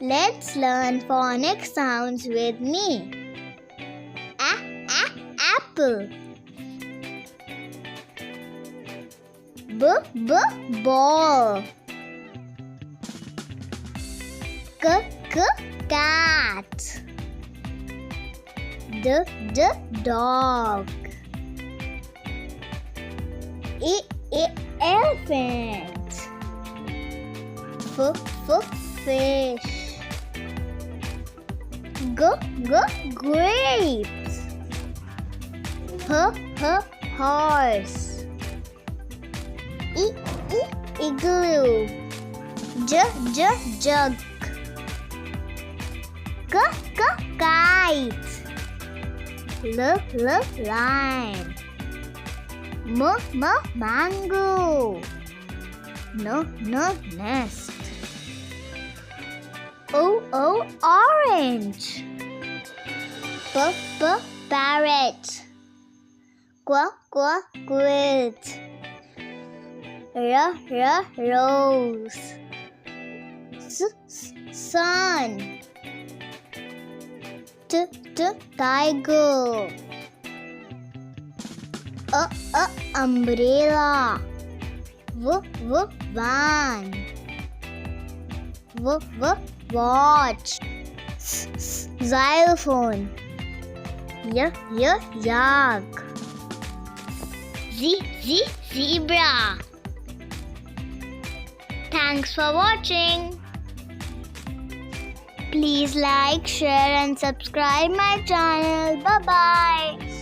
Let's learn phonic sounds with me. Apple. Ball. Cat. Dog. Elephant. Fish. Grapes. Horse. Igloo. Jug. Kite. Lime. Mango. Nest. Orange. Parrot. Quit. Rose. Sun. Tiger. Umbrella. Van. Watch. Xylophone. Yak. Zebra. Thanks for watching. Please like, share and subscribe my channel. Bye bye.